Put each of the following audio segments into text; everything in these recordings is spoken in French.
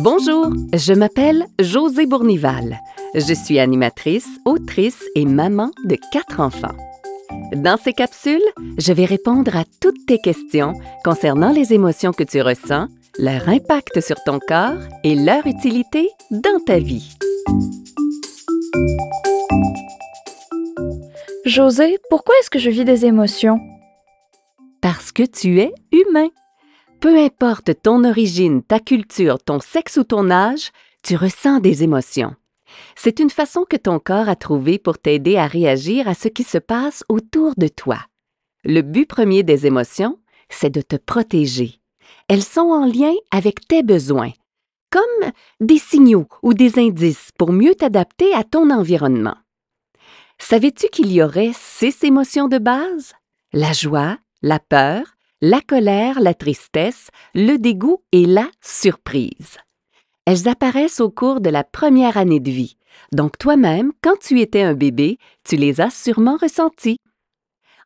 Bonjour, je m'appelle Josée Bournival. Je suis animatrice, autrice et maman de 4 enfants. Dans ces capsules, je vais répondre à toutes tes questions concernant les émotions que tu ressens, leur impact sur ton corps et leur utilité dans ta vie. Josée, pourquoi est-ce que je vis des émotions? Parce que tu es humain. Peu importe ton origine, ta culture, ton sexe ou ton âge, tu ressens des émotions. C'est une façon que ton corps a trouvée pour t'aider à réagir à ce qui se passe autour de toi. Le but premier des émotions, c'est de te protéger. Elles sont en lien avec tes besoins, comme des signaux ou des indices pour mieux t'adapter à ton environnement. Savais-tu qu'il y aurait 6 émotions de base? La joie, la peur, la colère, la tristesse, le dégoût et la surprise. Elles apparaissent au cours de la première année de vie. Donc toi-même, quand tu étais un bébé, tu les as sûrement ressenties.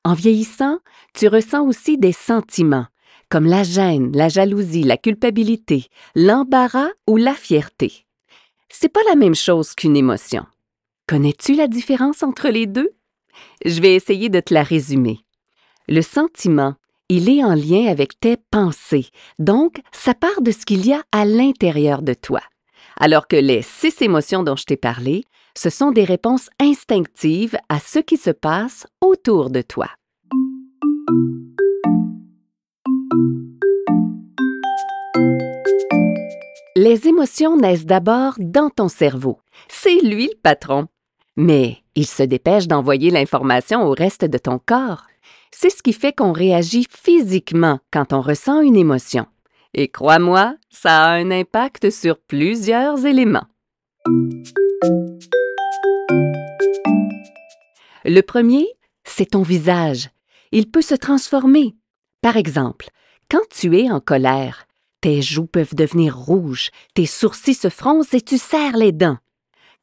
En vieillissant, tu ressens aussi des sentiments, comme la gêne, la jalousie, la culpabilité, l'embarras ou la fierté. C'est pas la même chose qu'une émotion. Connais-tu la différence entre les deux? Je vais essayer de te la résumer. Le sentiment, il est en lien avec tes pensées, donc ça part de ce qu'il y a à l'intérieur de toi. Alors que les 6 émotions dont je t'ai parlé, ce sont des réponses instinctives à ce qui se passe autour de toi. Les émotions naissent d'abord dans ton cerveau. C'est lui le patron. Mais il se dépêche d'envoyer l'information au reste de ton corps. C'est ce qui fait qu'on réagit physiquement quand on ressent une émotion. Et crois-moi, ça a un impact sur plusieurs éléments. Le premier, c'est ton visage. Il peut se transformer. Par exemple, quand tu es en colère, tes joues peuvent devenir rouges, tes sourcils se froncent et tu serres les dents.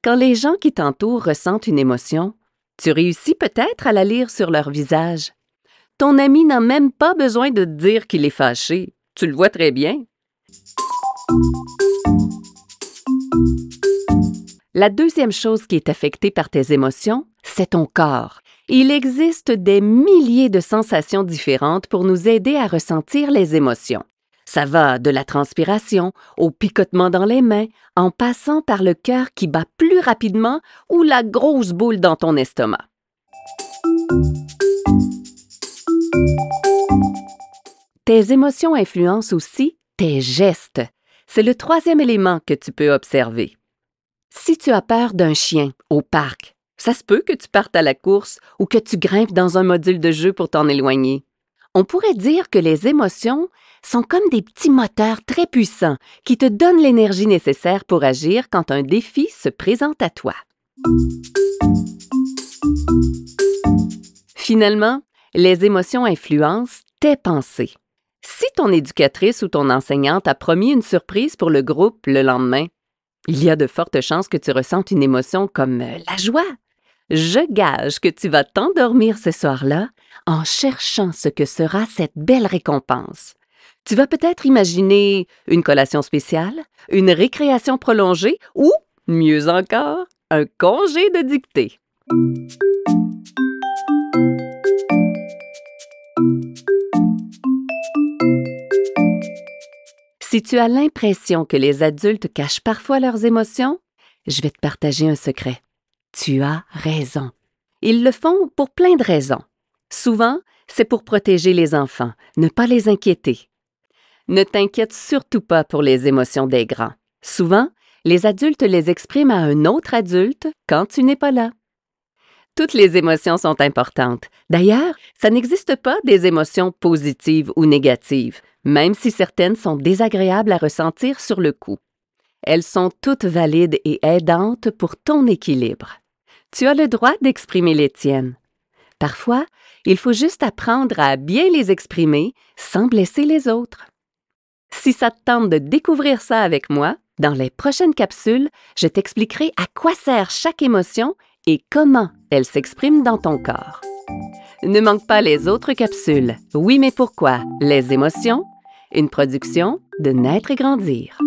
Quand les gens qui t'entourent ressentent une émotion, tu réussis peut-être à la lire sur leur visage. Ton ami n'a même pas besoin de te dire qu'il est fâché. Tu le vois très bien. La deuxième chose qui est affectée par tes émotions, c'est ton corps. Il existe des milliers de sensations différentes pour nous aider à ressentir les émotions. Ça va de la transpiration au picotement dans les mains, en passant par le cœur qui bat plus rapidement ou la grosse boule dans ton estomac. Tes émotions influencent aussi tes gestes. C'est le troisième élément que tu peux observer. Si tu as peur d'un chien au parc, ça se peut que tu partes à la course ou que tu grimpes dans un module de jeu pour t'en éloigner. On pourrait dire que les émotions sont comme des petits moteurs très puissants qui te donnent l'énergie nécessaire pour agir quand un défi se présente à toi. Finalement, les émotions influencent tes pensées. Si ton éducatrice ou ton enseignante a promis une surprise pour le groupe le lendemain, il y a de fortes chances que tu ressentes une émotion comme la joie. Je gage que tu vas t'endormir ce soir-là en cherchant ce que sera cette belle récompense. Tu vas peut-être imaginer une collation spéciale, une récréation prolongée ou, mieux encore, un congé de dictée. Si tu as l'impression que les adultes cachent parfois leurs émotions, je vais te partager un secret. Tu as raison. Ils le font pour plein de raisons. Souvent, c'est pour protéger les enfants, ne pas les inquiéter. Ne t'inquiète surtout pas pour les émotions des grands. Souvent, les adultes les expriment à un autre adulte quand tu n'es pas là. Toutes les émotions sont importantes. D'ailleurs, ça n'existe pas des émotions positives ou négatives, même si certaines sont désagréables à ressentir sur le coup. Elles sont toutes valides et aidantes pour ton équilibre. Tu as le droit d'exprimer les tiennes. Parfois, il faut juste apprendre à bien les exprimer sans blesser les autres. Si ça te tente de découvrir ça avec moi, dans les prochaines capsules, je t'expliquerai à quoi sert chaque émotion et comment elle s'exprime dans ton corps. Ne manque pas les autres capsules. Oui, mais pourquoi? Les émotions, une production de Naître et grandir.